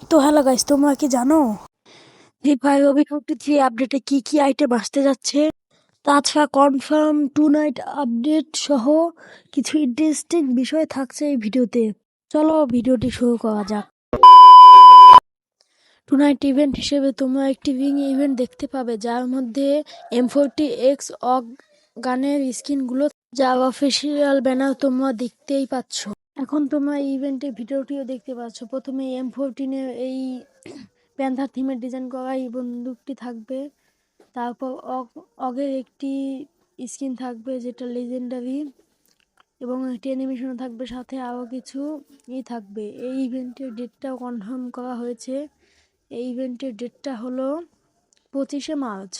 তো hello guys, তোমরা কি জানো ফ্রি ফায়ার অভিনবটি 3 আপডেটে কি কি আইটেম আসতে যাচ্ছে? তাছাড়া কনফার্ম টু নাইট আপডেট সহ কিছু ইন্টারেস্টিং বিষয় থাকছে এই ভিডিওতে। চলো ভিডিওটি শুরু করা যাক। টু নাইট ইভেন্ট হিসেবে তোমরা একটি রিং ইভেন্ট দেখতে পাবে, যার মধ্যে M40X অগ গানের স্কিনগুলো, যার অফিসিয়াল ব্যানার তোমরা দেখতেই পাচ্ছ। এখন তোমরা এই ইভেন্টের ভিডিওটিও দেখতে পাচ্ছ। প্রথমে M14-এর এই প্যান্থার থিমের ডিজাইন করা এই বন্দুকটি থাকবে। তারপর অগের একটি স্কিন থাকবে যেটা লেজেন্ডারি, এবং একটি অ্যানিমেশন থাকবে, সাথে আরও কিছু থাকবে। এই ইভেন্টের ডেটটাও কনফার্ম করা হয়েছে। এই ইভেন্টের ডেটটা হলো 25শে মার্চ।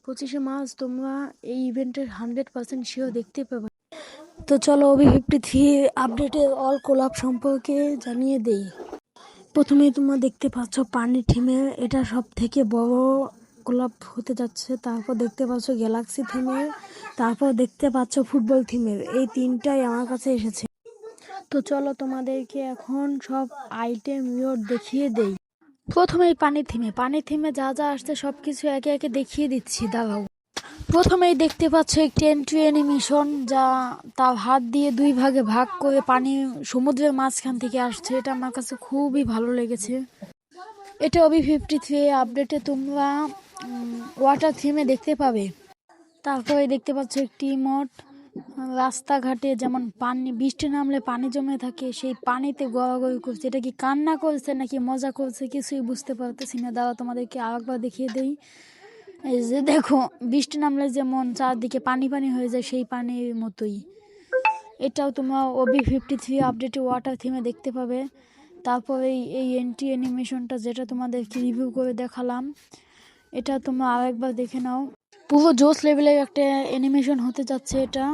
25শে মার্চ তোমরা এই ইভেন্টের 100% শিওর দেখতে পাবে। তো চলো OB53 আপডেটের অল কোলাপ সম্পর্কে জানিয়ে দেই। প্রথমেই তোমরা দেখতে পাচ্ছ পানি থিমের, এটা সব থেকে বড় কোলাপ হতে যাচ্ছে। তারপর দেখতে পাচ্ছ গ্যালাক্সি থিমের, তারপর দেখতে পাচ্ছ ফুটবল থিমের। এই তিনটাই আমার কাছে এসেছে। তো চলো তোমাদেরকে এখন সব আইটেম রিওয়ার্ড দেখিয়ে দেই। প্রথমেই পানি থিমে যা যা আসছে সব কিছু একে একে দেখিয়ে দিচ্ছি, দাঁড়াও। প্রথমেই দেখতে পাচ্ছ একটি এন্ট্রি অ্যানিমেশন, যা তার হাত দিয়ে দুই ভাগে ভাগ করে পানি সমুদ্রের মাঝখান থেকে আসছে। এটা আমার কাছে খুবই ভালো লেগেছে। এটা OB53 আপডেটে তোমরা ওয়াটার থিমে দেখতে পাবে। তারপরে দেখতে পাচ্ছ একটি ইমোট, রাস্তাঘাটে যেমন পানি, বৃষ্টি নামলে পানি জমে থাকে, সেই পানিতে গড়াগড়ি করছে। এটা কি কান্না করছে নাকি মজা করছে কিছুই বুঝতে পারতেছি না। দাঁড়াও তোমাদেরকে আরেকবার দেখিয়ে দেই। এই যে দেখো, বৃষ্টি নামলে যেমন চারদিকে পানি পানি হয়ে যায়, সেই পানির মতোই। এটাও তোমরা OB53 আপডেটে ওয়াটার থিমে দেখতে পাবে। তারপরে এই এন্ট্রি অ্যানিমেশনটা যেটা তোমাদেরকে রিভিউ করে দেখালাম, এটা তোমরা আরেকবার দেখে নাও। পুরো জোস লেভেলের একটা অ্যানিমেশন হতে যাচ্ছে এটা।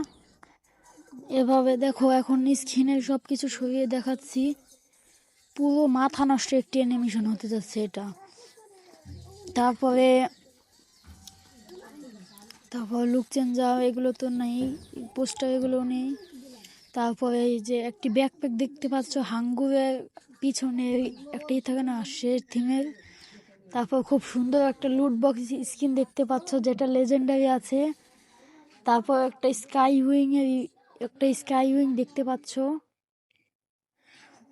এভাবে দেখো, এখন স্ক্রিনের সব কিছু সরিয়ে দেখাচ্ছি। পুরো মাথা নষ্ট একটি অ্যানিমেশন হতে যাচ্ছে এটা। তারপরে লুক চেঞ্জার এগুলো তো নেই, পোস্টার এগুলো নেই। তারপরে এই যে একটি ব্যাকপ্যাক দেখতে পাচ্ছ, হাঙ্গুরের পিছনে একটা থাকে না, সে থিমের। তারপর খুব সুন্দর একটা লুট বক্স স্কিন দেখতে পাচ্ছ, যেটা লেজেন্ডারি আছে। তারপর একটা স্কাই উইং দেখতে পাচ্ছ,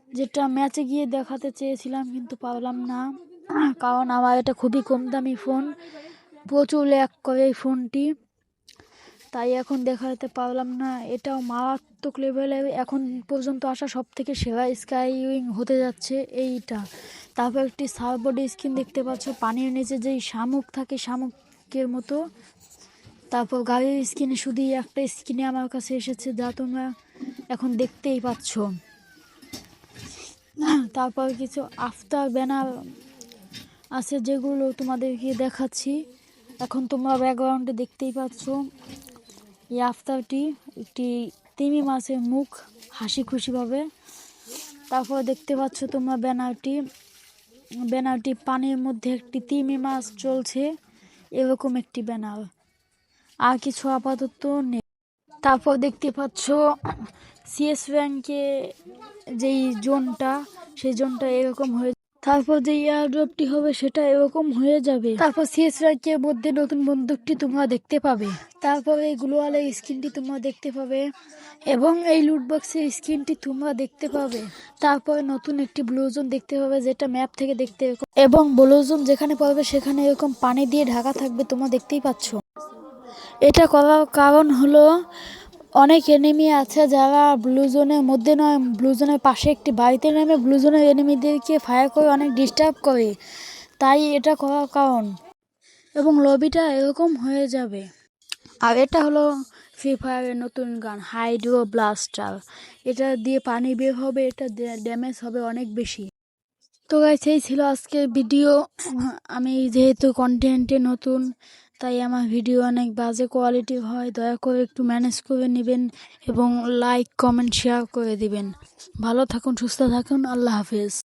যেটা ম্যাচে গিয়ে দেখাতে চেয়েছিলাম কিন্তু পারলাম না, কারণ আমার এটা খুবই কম দামি ফোন, প্রচুর ল্যাগ করে এই ফোনটি, তাই এখন দেখাতে পারলাম না। এটাও মারাত্মক লেভেলের এখন পর্যন্ত আসা সব থেকে সেরা স্কাই উইং হতে যাচ্ছে এইটা। তারপর একটি সার্বডি স্কিন দেখতে পাচ্ছ, পানির নিচে যেই শামুক থাকে, শামুকের মতো। তারপর গাড়ির স্কিনে শুধু একটা স্কিনে আমার কাছে এসেছে, যা তোমরা এখন দেখতেই পাচ্ছ। তারপর কিছু আফটার ব্যানার আছে, যেগুলো তোমাদেরকে দেখাচ্ছি। এখন তোমরা ব্যাকগ্রাউন্ডে দেখতেই পাচ্ছ এই আফতারটি, একটি তিমি মাছের মুখ হাসি খুশিভাবে। তারপর দেখতে পাচ্ছ তোমরা ব্যানারটি পানির মধ্যে একটি তিমি মাছ চলছে, এরকম একটি ব্যানার। আর কিছু আপাতত নেই। তারপর দেখতে পাচ্ছ CS র্যাঙ্কে যেই জোনটা, সেই জোনটা এরকম হয়ে, তারপর যে এয়ারড্রপটি হবে সেটা এরকম হয়ে যাবে। তারপর CS র্যাঙ্কের মধ্যে নতুন বন্দুকটি তোমরা দেখতে পাবে। তারপরে এই গ্লোয়ালের স্কিনটি তোমরা দেখতে পাবে, এবং এই লুটবক্সের স্কিনটি তোমরা দেখতে পাবে। তারপরে নতুন একটি ব্লু জোন দেখতে পাবে, যেটা ম্যাপ থেকে দেখতে এরকম, এবং ব্লু জোন যেখানে পাবে সেখানে এরকম পানি দিয়ে ঢাকা থাকবে, তোমরা দেখতেই পাচ্ছ। এটা করার কারণ হলো, অনেক এনিমি আছে যারা ব্লু জোনের মধ্যে নয়, ব্লু জোনের পাশে একটি বাড়িতে নেমে ব্লু জোনের এনিমিদেরকে ফায়ার করে অনেক ডিস্টার্ব করে, তাই এটা করার কারণ। এবং লবিটা এরকম হয়ে যাবে। আর এটা হলো ফ্রি ফায়ারের নতুন গান হাইড্রো ব্লাস্টার, এটা দিয়ে পানি বের হবে, এটা ড্যামেজ হবে অনেক বেশি। তো গাইস, এই ছিল আজকের ভিডিও। আমি যেহেতু কন্টেন্টে নতুন, তাই আমার ভিডিও অনেক বাজে কোয়ালিটি হয়, দয়া করে একটু ম্যানেজ করে নেবেন, এবং লাইক কমেন্ট শেয়ার করে দিবেন। ভালো থাকুন, সুস্থ থাকুন, আল্লাহ হাফেজ।